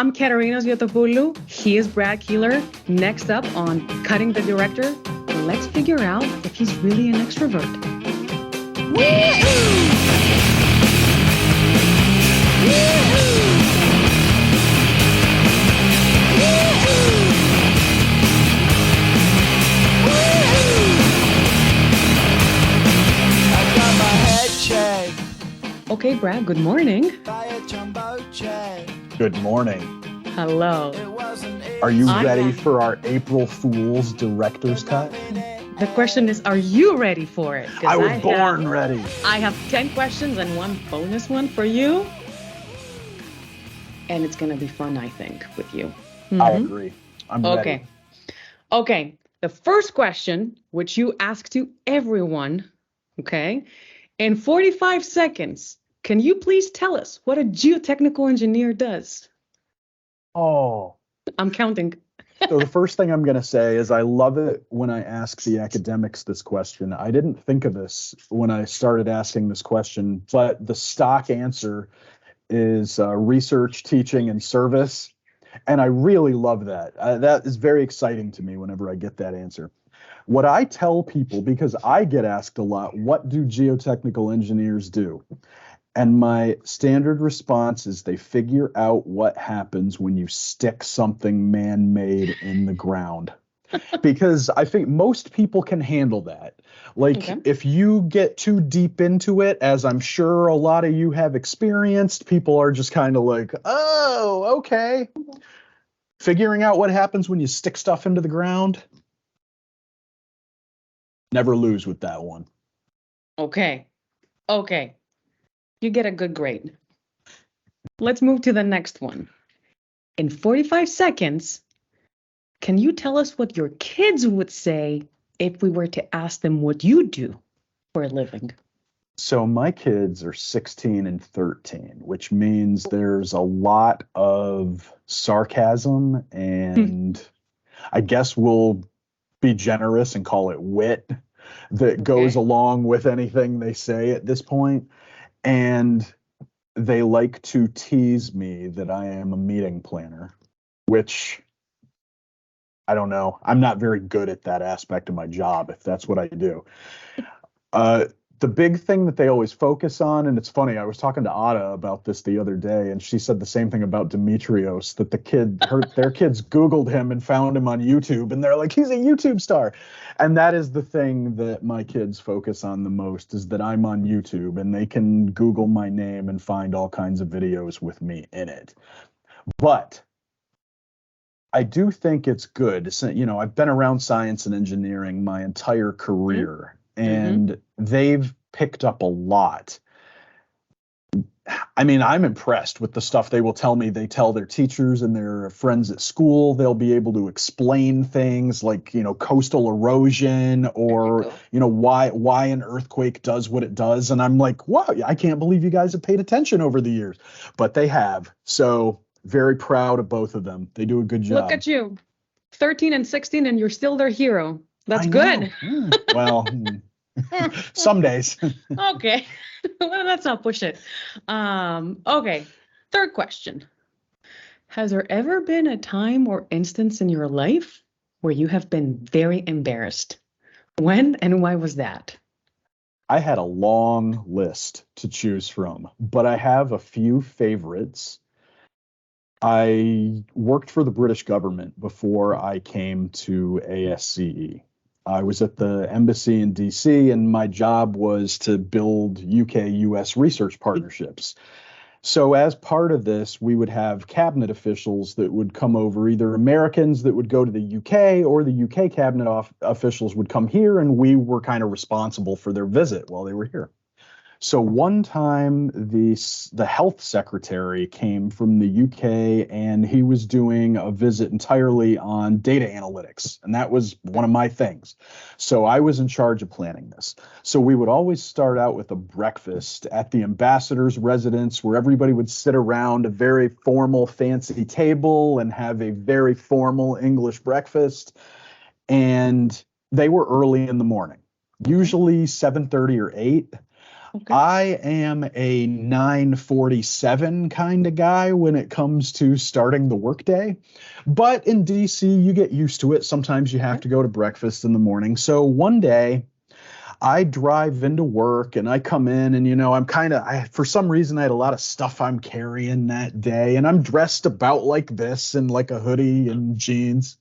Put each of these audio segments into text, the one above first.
I'm Katerina Ziotopoulou. He is Brad Keelor. Next up on Cutting the Director, let's figure out if he's really an extrovert. Woo-hoo! Okay, Brad, good morning. Good morning. Hello. Are you ready for our April Fool's Director's Cut? The question is, are you ready for it? I was born ready. I have 10 questions and one bonus one for you. And it's going to be fun, I think, with you. Mm-hmm. I agree. I'm ready. Okay. The first question, which you ask to everyone, okay? In 45 seconds, can you please tell us what a geotechnical engineer does? Oh. I'm counting. So the first thing I'm going to say is I love it when I ask the academics this question. I didn't think of this when I started asking this question, but the stock answer is research, teaching, and service. And I really love that. That is very exciting to me whenever I get that answer. What I tell people, because I get asked a lot, what do geotechnical engineers do? And my standard response is they figure out what happens when you stick something man-made in the ground. Because I think most people can handle that. Like, if you get too deep into it, as I'm sure a lot of you have experienced, people are just kind of like, oh, okay. Figuring out what happens when you stick stuff into the ground, never lose with that one. Okay. You get a good grade. Let's move to the next one. In 45 seconds, can you tell us what your kids would say if we were to ask them what you do for a living? So my kids are 16 and 13, which means there's a lot of sarcasm and I guess we'll be generous and call it wit that goes along with anything they say at this point. And they like to tease me that I am a meeting planner, which I don't know. I'm not very good at that aspect of my job, if that's what I do. The big thing that they always focus on, and it's funny, I was talking to Ada about this the other day, and she said the same thing about Demetrios, that their kids Googled him and found him on YouTube, and they're like, he's a YouTube star. And that is the thing that my kids focus on the most, is that I'm on YouTube, and they can Google my name and find all kinds of videos with me in it. But I do think it's good. You know, I've been around science and engineering my entire career. And they've picked up a lot. I mean, I'm impressed with the stuff they will tell me. They tell their teachers and their friends at school. They'll be able to explain things like, you know, coastal erosion or, you know, why an earthquake does what it does. And I'm like, wow, I can't believe you guys have paid attention over the years. But they have. So very proud of both of them. They do a good job. Look at you. 13 and 16 and you're still their hero. That's good. Well, some days. Okay. Well, let's not push it. Okay. Third question. Has there ever been a time or instance in your life where you have been very embarrassed? When and why was that? I had a long list to choose from, but I have a few favorites. I worked for the British government before I came to ASCE. I was at the embassy in DC, and my job was to build UK-US research partnerships. So as part of this, we would have cabinet officials that would come over, either Americans that would go to the UK or the UK cabinet officials would come here, and we were kind of responsible for their visit while they were here. So one time the health secretary came from the UK and he was doing a visit entirely on data analytics. And that was one of my things. So I was in charge of planning this. So we would always start out with a breakfast at the ambassador's residence where everybody would sit around a very formal, fancy table and have a very formal English breakfast. And they were early in the morning, usually 7:30 or 8. Okay. I am a 9:47 kind of guy when it comes to starting the workday. But in DC, you get used to it. Sometimes you have Okay. to go to breakfast in the morning. So one day I drive into work and I come in and, for some reason, I had a lot of stuff I'm carrying that day. And I'm dressed about like this in like a hoodie and jeans.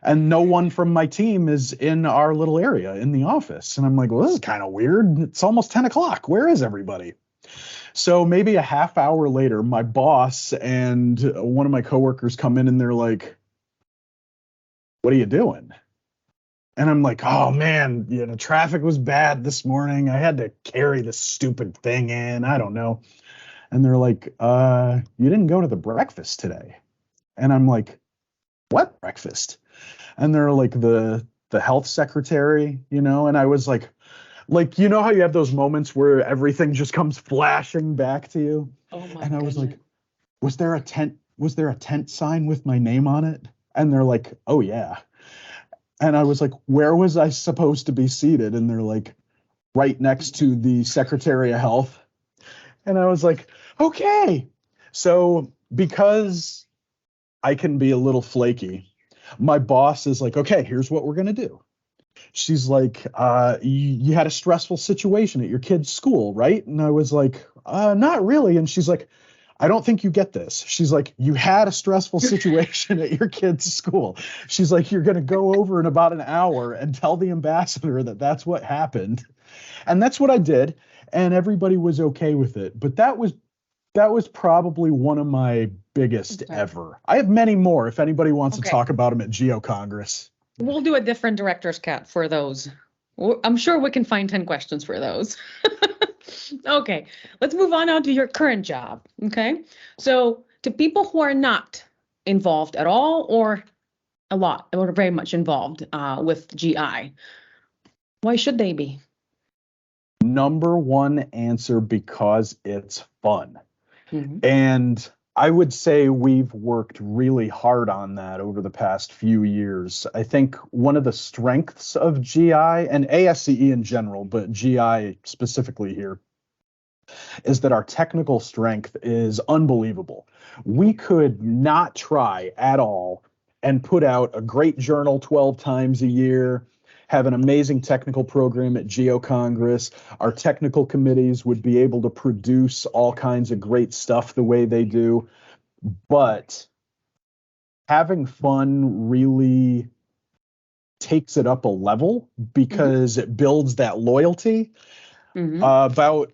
And no one from my team is in our little area in the office. And I'm like, well, this is kind of weird. It's almost 10 o'clock. Where is everybody? So maybe a half hour later, my boss and one of my coworkers come in and they're like, what are you doing? And I'm like, oh man, traffic was bad this morning. I had to carry this stupid thing in. I don't know. And they're like, you didn't go to the breakfast today. And I'm like, what breakfast? And they're like the health secretary, and I was like, how you have those moments where everything just comes flashing back to you? Oh my And I was goodness. like, was there a tent sign with my name on it? And they're like, oh yeah. And I was like, where was I supposed to be seated? And they're like, right next to the Secretary of Health. And I was like, okay. So because I can be a little flaky, my boss is like, okay, here's what we're going to do. She's like, you had a stressful situation at your kid's school, right? And I was like, not really. And she's like, I don't think you get this. She's like, you had a stressful situation at your kid's school. She's like, you're going to go over in about an hour and tell the ambassador that that's what happened. And that's what I did. And everybody was okay with it. But that was probably one of my biggest Okay. ever. I have many more if anybody wants to Okay. talk about them at Geo-Congress. We'll do a different director's cut for those. I'm sure we can find 10 questions for those. Okay, let's move on now to your current job. Okay, so to people who are not involved at all or a lot or very much involved with GI, why should they be? Number one answer, because it's fun. Mhm. And I would say we've worked really hard on that over the past few years. I think one of the strengths of GI and ASCE in general, but GI specifically here, is that our technical strength is unbelievable. We could not try at all and put out a great journal 12 times a year, have an amazing technical program at Geo-Congress. Our technical committees would be able to produce all kinds of great stuff the way they do. But having fun really takes it up a level because it builds that loyalty. Mm-hmm.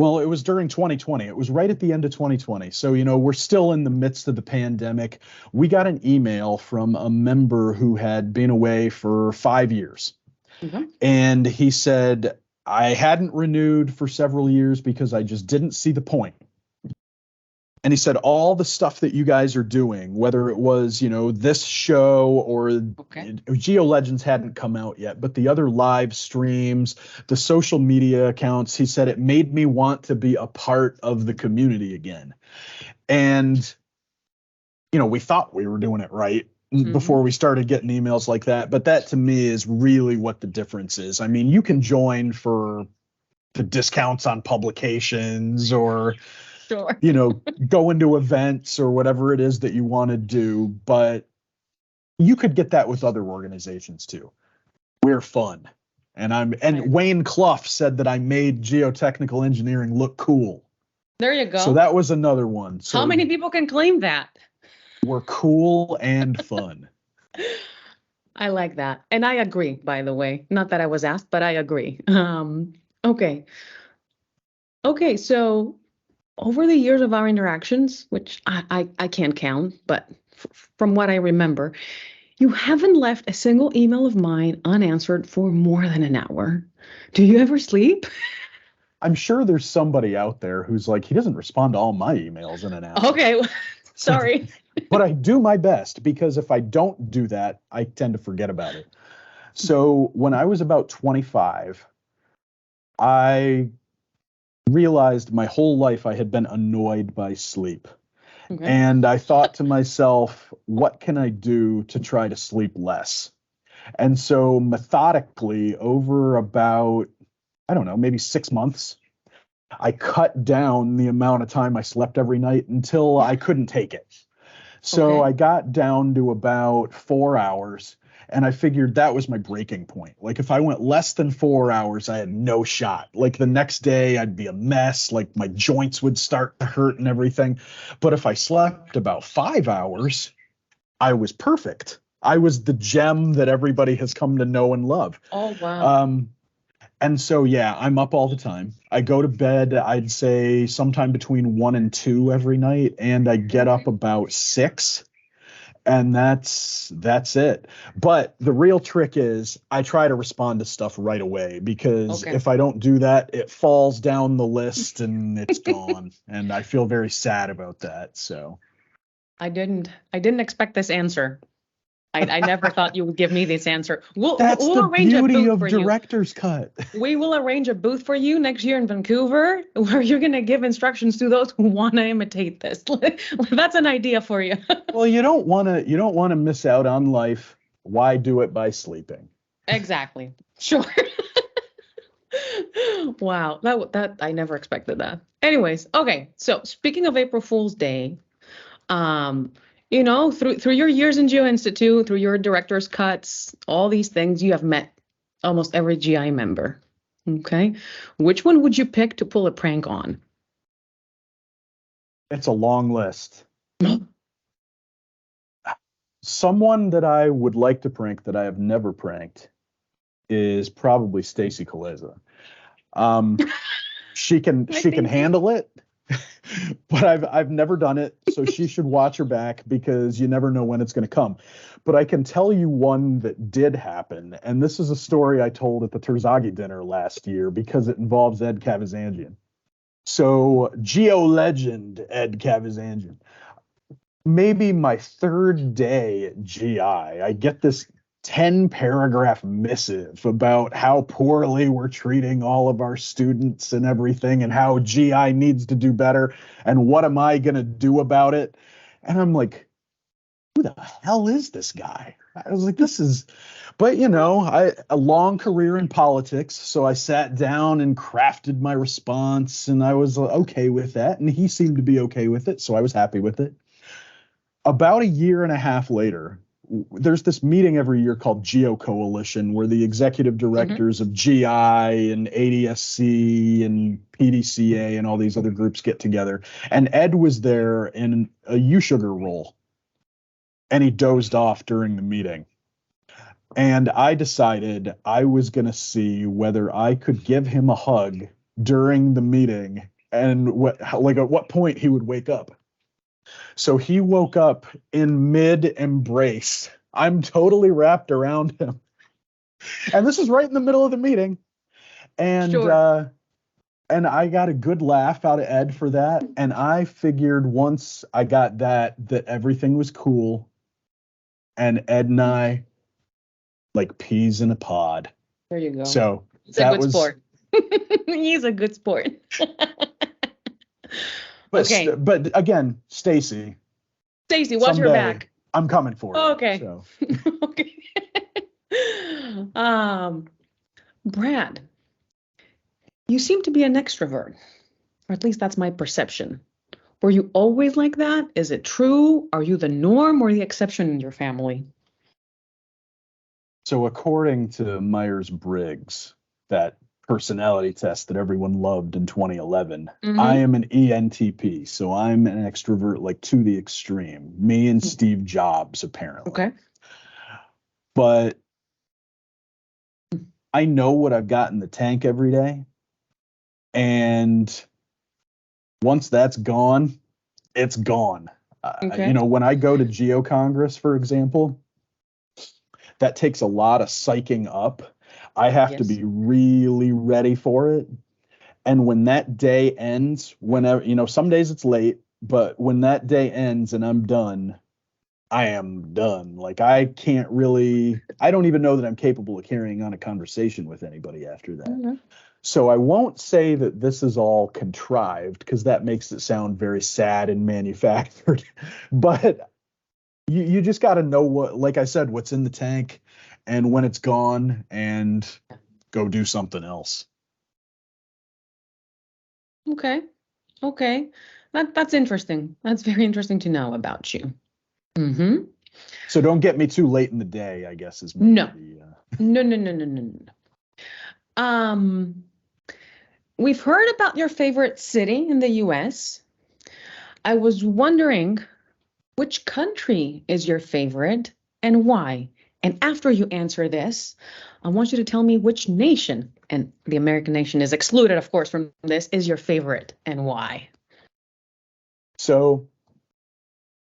Well, it was during 2020. It was right at the end of 2020. So, we're still in the midst of the pandemic. We got an email from a member who had been away for 5 years. Mm-hmm. And he said, I hadn't renewed for several years because I just didn't see the point. And he said, all the stuff that you guys are doing, whether it was, this show or Okay. Geo Legends hadn't come out yet, but the other live streams, the social media accounts, he said, it made me want to be a part of the community again. And, we thought we were doing it right before we started getting emails like that. But that to me is really what the difference is. I mean, you can join for the discounts on publications or Sure. go into events or whatever it is that you want to do, but you could get that with other organizations too. We're fun. And Wayne Clough said that I made geotechnical engineering look cool. There you go. So that was another one. So how many people can claim that? we're cool and fun. I like that. And I agree, by the way. Not that I was asked, but I agree. Okay. Okay, so over the years of our interactions, which I can't count, but from what I remember, you haven't left a single email of mine unanswered for more than an hour. Do you ever sleep? I'm sure there's somebody out there who's like, he doesn't respond to all my emails in an hour. Okay, sorry. But I do my best, because if I don't do that, I tend to forget about it. So when I was about 25, I realized my whole life I had been annoyed by sleep. Okay. And I thought to myself, what can I do to try to sleep less? And so methodically, over about I don't know, maybe 6 months, I cut down the amount of time I slept every night until I couldn't take it. So Okay. I got down to about 4 hours, and I figured that was my breaking point. Like if I went less than 4 hours, I had no shot. Like the next day I'd be a mess, like my joints would start to hurt and everything. But if I slept about 5 hours, I was perfect. I was the gem that everybody has come to know and love. Oh, wow. Um, and so, yeah, I'm up all the time. I go to bed, I'd say sometime between 1 and 2 every night, and I get up Okay. about 6, and that's it. But the real trick is I try to respond to stuff right away, because Okay. if I don't do that, it falls down the list and it's gone. And I feel very sad about that. So I didn't expect this answer. I never thought you would give me this answer. We'll that's we'll the arrange a beauty booth of for you. director's cut. We will arrange a booth for you next year in Vancouver where you're going to give instructions to those who want to imitate this. That's an idea for you. Well, you don't want to miss out on life. Why do it by sleeping? Exactly. Sure. Wow. That I never expected that. Anyways, okay. So speaking of April Fool's Day, um, through your years in Geo-Institute, through your director's cuts, all these things, you have met almost every GI member. Okay. Which one would you pick to pull a prank on? It's a long list. Someone that I would like to prank that I have never pranked is probably Stacy Kaleza. Um, she can I she can think so. handle it, but I've never done it, so she should watch her back, because you never know when it's going to come. But I can tell you one that did happen, and this is a story I told at the Terzaghi dinner last year because it involves Ed Kavazanjian. So Geo legend Ed Kavazanjian. Maybe my third day at GI, I get this 10 paragraph missive about how poorly we're treating all of our students and everything, and how GI needs to do better, and what am I going to do about it? And I'm like, who the hell is this guy? I was like, but a long career in politics. So I sat down and crafted my response, and I was okay with that. And he seemed to be okay with it. So I was happy with it. About a year and a half later, there's this meeting every year called Geo Coalition, where the executive Mhm. directors of GI and ADSC and PDCA and all these other groups get together. And Ed was there in a U-Sugar role, and he dozed off during the meeting. And I decided I was going to see whether I could give him a hug during the meeting, and at what point he would wake up. So he woke up in mid embrace. I'm totally wrapped around him. And this is right in the middle of the meeting. And Sure. and I got a good laugh out of Ed for that. And I figured once I got that everything was cool. And Ed and I, like peas in a pod. There you go. So He's a that good was, sport. He's a good sport. but Okay. but again, Stacy, Stacy, watch your someday back. I'm coming for you. Okay. So Okay. Um, Brad, you seem to be an extrovert, or at least that's my perception. Were you always like that? Is it true? Are you the norm or the exception in your family? So according to Myers-Briggs, that personality test that everyone loved in 2011, I Mm-hmm. am an ENTP. So I'm an extrovert, like to the extreme. Me and Steve Jobs, apparently. Okay. But I know what I've got in the tank every day. And once that's gone, it's gone. Okay. When I go to Geo-Congress, for example, that takes a lot of psyching up. I have to Yes. be really ready for it. And when that day ends, whenever, some days it's late, but when that day ends and I'm done, I am done. Like I don't even know that I'm capable of carrying on a conversation with anybody after that. Mhm. So I won't say that this is all contrived, because that makes it sound very sad and manufactured. But you just got to know like I said, what's in the tank and when it's gone, and go do something else. Okay. Okay. That's interesting. That's very interesting to know about you. Mm-hmm. So don't get me too late in the day, I guess is maybe No. No, no, no, no, no, no. Um, we've heard about your favorite city in the US. I was wondering which country is your favorite and why? And after you answer this, I want you to tell me which nation, and the American nation is excluded, of course, from this, is your favorite and why? So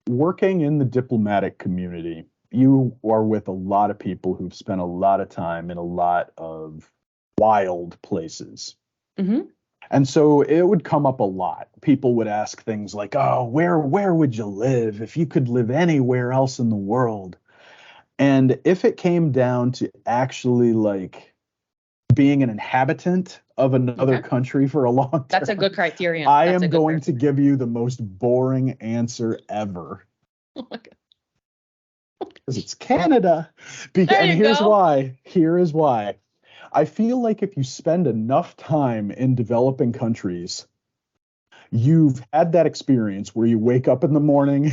working in the diplomatic community, you are with a lot of people who've spent a lot of time in a lot of wild places. Mm-hmm. And so it would come up a lot. People would ask things like, "Oh, where would you live if you could live anywhere else in the world?" And if it came down to actually like being an inhabitant of another Okay. country for a long That's a time, good criterion. I That's a am good going to criterion. give you the most boring answer ever. Oh my God. Because it's Canada. There And you here's go. why. Here is why. I feel like if you spend enough time in developing countries, you've had that experience where you wake up in the morning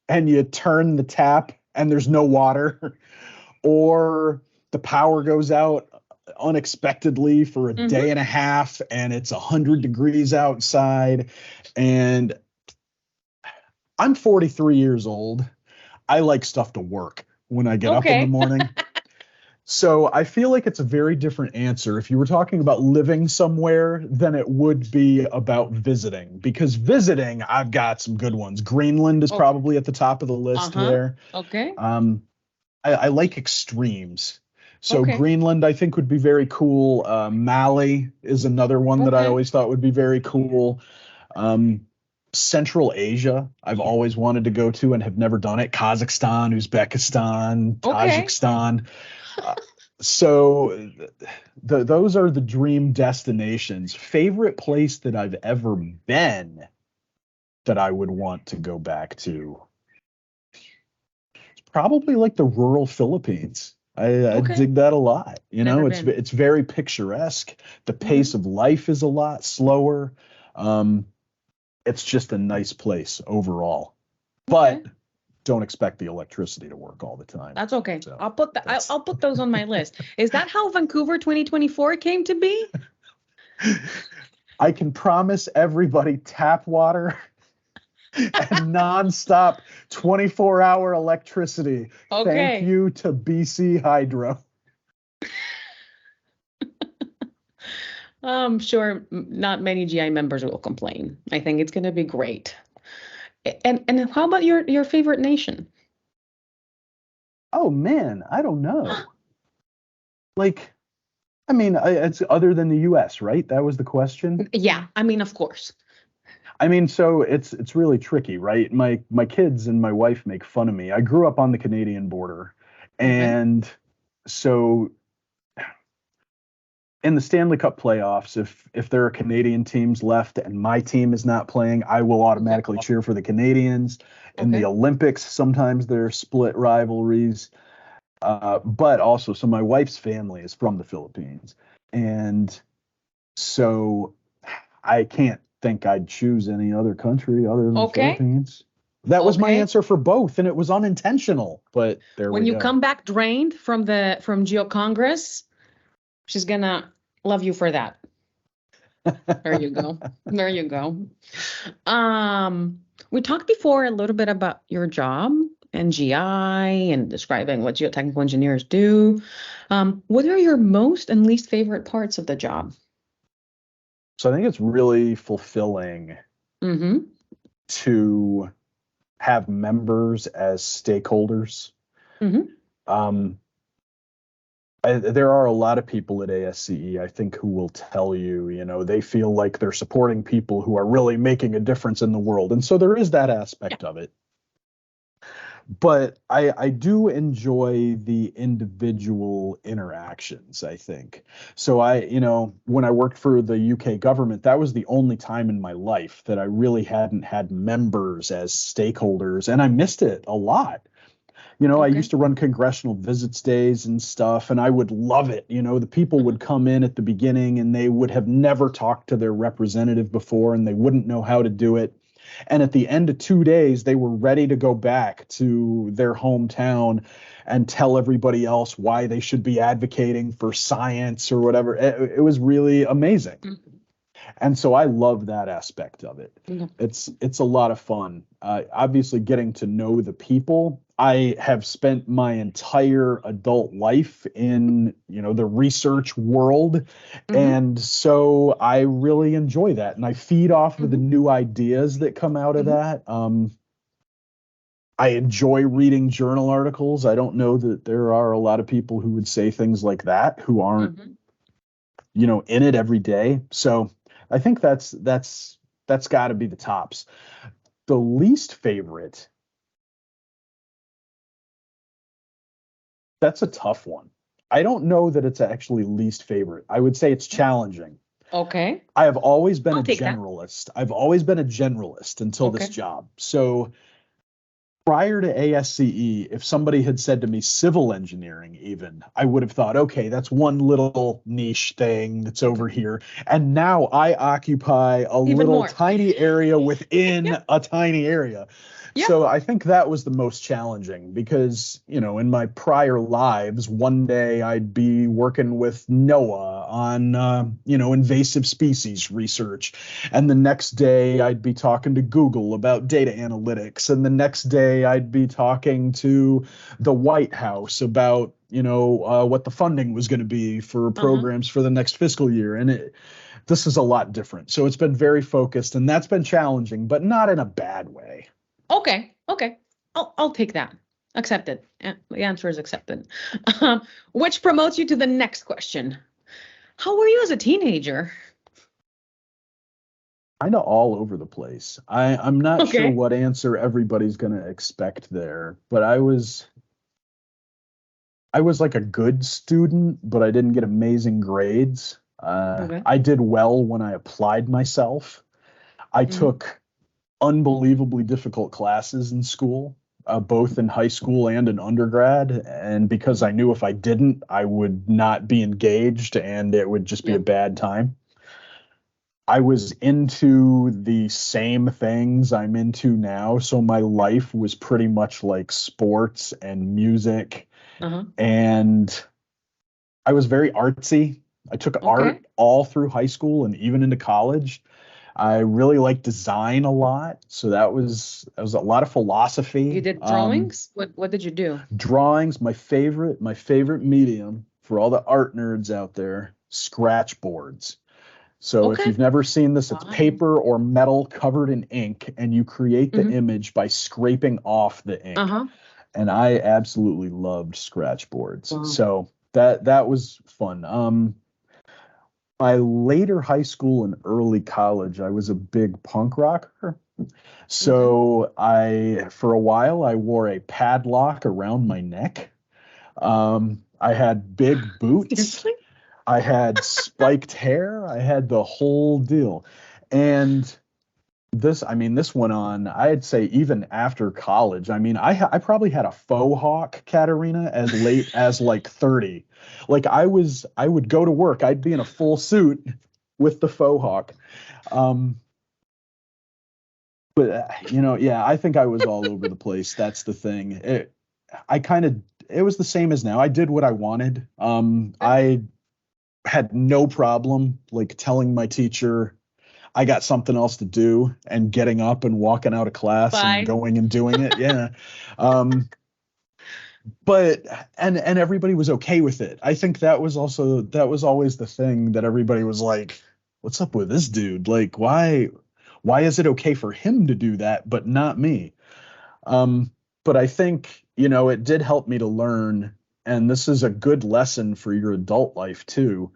and you turn the tap and there's no water, or the power goes out unexpectedly for a Mm-hmm. day and a half and it's 100 degrees outside. And I'm 43 years old. I like stuff to work when I get up in the Okay. morning. So I feel like it's a very different answer if you were talking about living somewhere than it would be about visiting. Because visiting, I've got some good ones. Greenland is Okay. probably at the top of the list Uh-huh. there. Okay. Um, I like extremes. So Okay. Greenland, I think, would be very cool. Mali is another one that I Okay. always thought would be very cool. Um, Central Asia, I've always wanted to go to and have never done it. Kazakhstan, Uzbekistan, Okay. Tajikistan. Uh, so those are the dream destinations. Favorite place that I've ever been that I would want to go back to. It's probably like the rural Philippines. I Okay. dig that a lot. You Never know, been. it's very picturesque. The pace Mm-hmm. of life is a lot slower. Um, it's just a nice place overall. Okay. But don't expect the electricity to work all the time. That's okay. So I'll put that. that's I'll put those on my list. Is that how Vancouver 2024 came to be? I can promise everybody tap water and nonstop 24-hour electricity. Thank Okay. you to BC Hydro. I'm sure not many GI members will complain. I think it's going to be great. And how about your favorite nation? Oh man, I don't know. Like, I mean, it's other than the US, right? That was the question. Yeah, I mean, of course. I mean, so it's really tricky, right? My kids and my wife make fun of me. I grew up on the Canadian border, Okay. and so in the Stanley Cup playoffs, if there are Canadian teams left and my team is not playing, I will Okay. automatically cheer for the Canadians. In the Okay. Olympics, sometimes there are split rivalries, but also, so my wife's family is from the Philippines, and so I can't think I'd choose any other country other than the Okay. Philippines. That was my Okay. answer for both, and it was unintentional, but there When we you go. come back drained from Geo-Congress, she's gonna love you for that. There you go. There you go. We talked before a little bit about your job and GI and describing what geotechnical engineers do. What are your most and least favorite parts of the job? So I think it's really fulfilling Mm-hmm. to have members as stakeholders. Mm-hmm. Um, there are a lot of people at ASCE, I think, who will tell you, they feel like they're supporting people who are really making a difference in the world. And so there is that Yeah. aspect of it. But I do enjoy the individual interactions, I think. So when I worked for the UK government, that was the only time in my life that I really hadn't had members as stakeholders, and I missed it a lot. You know, I Okay. used to run congressional visits days and stuff, and I would love it. You know, the people would come in at the beginning and they would have never talked to their representative before and they wouldn't know how to do it. And at the end of 2 days, they were ready to go back to their hometown and tell everybody else why they should be advocating for science or whatever. It was really amazing. Mhm. And so I love that aspect of it. Yeah. It's a lot of fun. Obviously, getting to know the people. I have spent my entire adult life in, you know, the research world, Mhm. and so I really enjoy that, and I feed off of the Mhm. new ideas that come out of Mhm. that. I enjoy reading journal articles. I don't know that there are a lot of people who would say things like that who aren't, Mhm. you know, in it every day. So I think that's got to be the tops. The least favorite, that's a tough one. I don't know that it's actually least favorite. I would say it's challenging. Okay. I have always been I'll a take that. generalist. I've always been a generalist until this Okay. job. So prior to ASCE, if somebody had said to me civil engineering, even, I would have thought, okay, that's one little niche thing that's Okay. over here. And now I occupy a Even little more. tiny area within Yep. a tiny area. Yep. So I think that was the most challenging because, you know, in my prior lives, one day I'd be working with NOAA on, you know, invasive species research. And the next day I'd be talking to Google about data analytics. And the next day I'd be talking to the White House about, you know, what the funding was going to be for Uh-huh. programs for the next fiscal year. And this is a lot different. So it's been very focused and that's been challenging, but not in a bad way. Okay. Okay. I'll take that. Accepted. The answer is accepted. Which promotes you to the next question. How were you as a teenager? Kind of all over the place. I'm not sure Okay. what answer everybody's going to expect there, but I was like a good student, but I didn't get amazing grades. Okay. I did well when I applied myself. I Hmm. took unbelievably difficult classes in school, both in high school and in undergrad. And because I knew if I didn't, I would not be engaged and it would just be a Yeah. bad time. I was into the same things I'm into now. So my life was pretty much like sports and music. Uh-huh. And I was very artsy. I took Okay. art all through high school and even into college. I really liked design a lot. So that was a lot of You philosophy. did drawings? What did you do? Drawings, my favorite medium for all the art nerds out there, scratch boards. So if Okay. you've never seen this, it's Wow. paper or metal covered in ink, and you create the Hmm. image by scraping off the ink. Uh-huh. And I absolutely loved scratch boards. Wow. So that was fun. My later high school and early college, I was a big punk rocker. Okay. So for a while, I wore a padlock around my neck. I had big boots. Seriously? I had spiked hair. I had the whole deal. And this went on, I'd say even after college. I mean, I probably had a faux hawk, Katerina, as late as like 30. Like I would go to work, I'd be in a full suit with the faux hawk. Um, but you know, yeah, I think I was all over the place. That's the thing. It was the same as now. I did what I wanted. Okay. I had no problem like telling my teacher I got something else to do and getting up and walking out of class and Bye. going and doing it. Yeah. Um, but and everybody was okay with it. I think that was always the thing that everybody was like, what's up with this dude? Like, why is it okay for him to do that, but not me? But I think, you know, it did help me to learn, and this is a good lesson for your adult life too.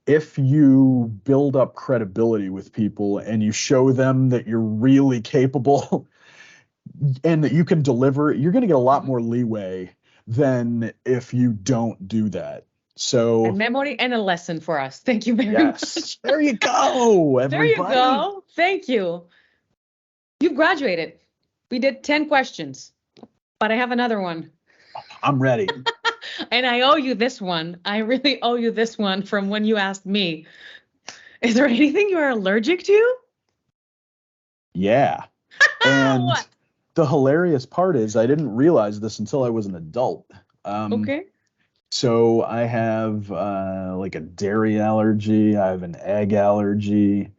If you build up credibility with people and you show them that you're really capable and that you can deliver, you're going to get a lot Mhm. more leeway than if you don't do that. A So, memory and a lesson for us. Thank you very yes, much. there you go, There you everybody. go. Thank you. You've graduated. We did 10 questions, but I have another one. I'm ready. And I owe you this one. I really owe you this one from when you asked me. Is there anything you are allergic to? Yeah. And What? the hilarious part is I didn't realize this until I was an adult. Okay. So I have like a dairy allergy. I have an egg allergy.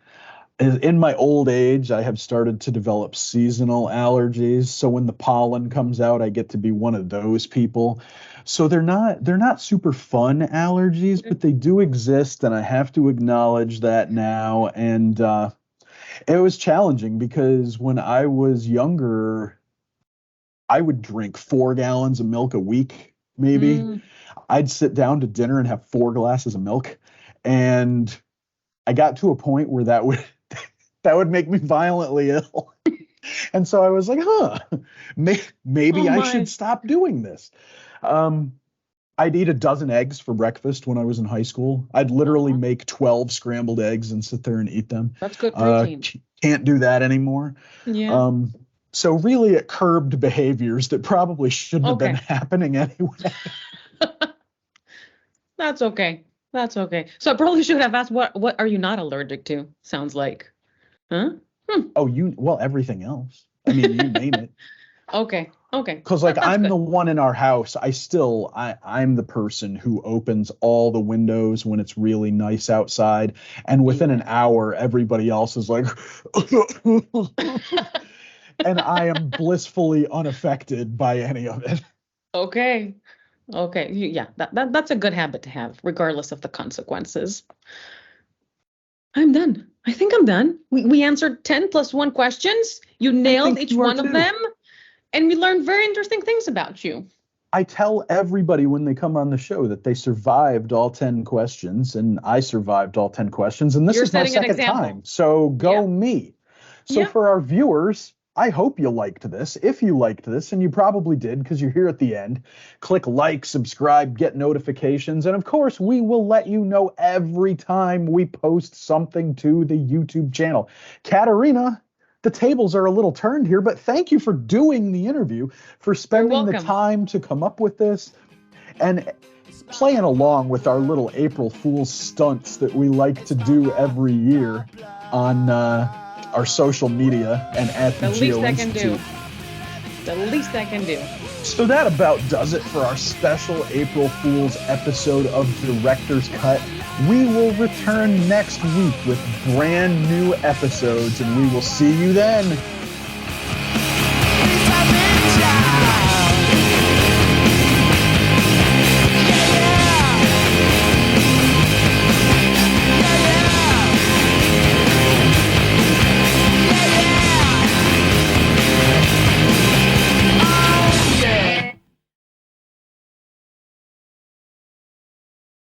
In my old age, I have started to develop seasonal allergies. So when the pollen comes out, I get to be one of those people. So they're not super fun allergies, but they do exist, and I have to acknowledge that now. And it was challenging because when I was younger, I would drink 4 gallons of milk a week, maybe. Mm. I'd sit down to dinner and have 4 glasses of milk, and I got to a point where that would make me violently ill. And so I was like, maybe Oh I my. should stop doing this. I'd eat a dozen eggs for breakfast when I was in high school. I'd literally Uh-huh. make 12 scrambled eggs and sit there and eat them. That's good protein. Can't do that anymore. Yeah. So really it curbed behaviors that probably shouldn't have been Okay. happening anyway. That's okay. That's okay. So I probably should have asked, what are you not allergic to? Sounds like. Huh? Oh, well, everything else. I mean, you name it. Okay. Okay. Because like That's I'm good. the one in our house, I'm the person who opens all the windows when it's really nice outside, and within an hour everybody else is like and I am blissfully unaffected by any of it. Okay. Okay. Yeah, that's a good habit to have, regardless of the consequences. I'm done. I think I'm done. We answered 10 plus 1 questions. You nailed think each you are one of too. them, and we learned very interesting things about you. I tell everybody when they come on the show that they survived all 10 questions, and I survived all 10 questions, and this You're is my setting an second example. time. So go Yeah. me. So Yeah. for our viewers, I hope you liked this. If you liked this, and you probably did because you're here at the end, click like, subscribe, get notifications, and of course, we will let you know every time we post something to the YouTube channel. Katerina, the tables are a little turned here, but thank you for doing the interview, for spending the welcome. time to come up with this, and playing along with our little April Fool's stunts that we like to do every year on our social media and at the The least I can do. Geo-Institute. The least I can do. So that about does it for our special April Fool's episode of Director's Cut. We will return next week with brand new episodes, and we will see you then.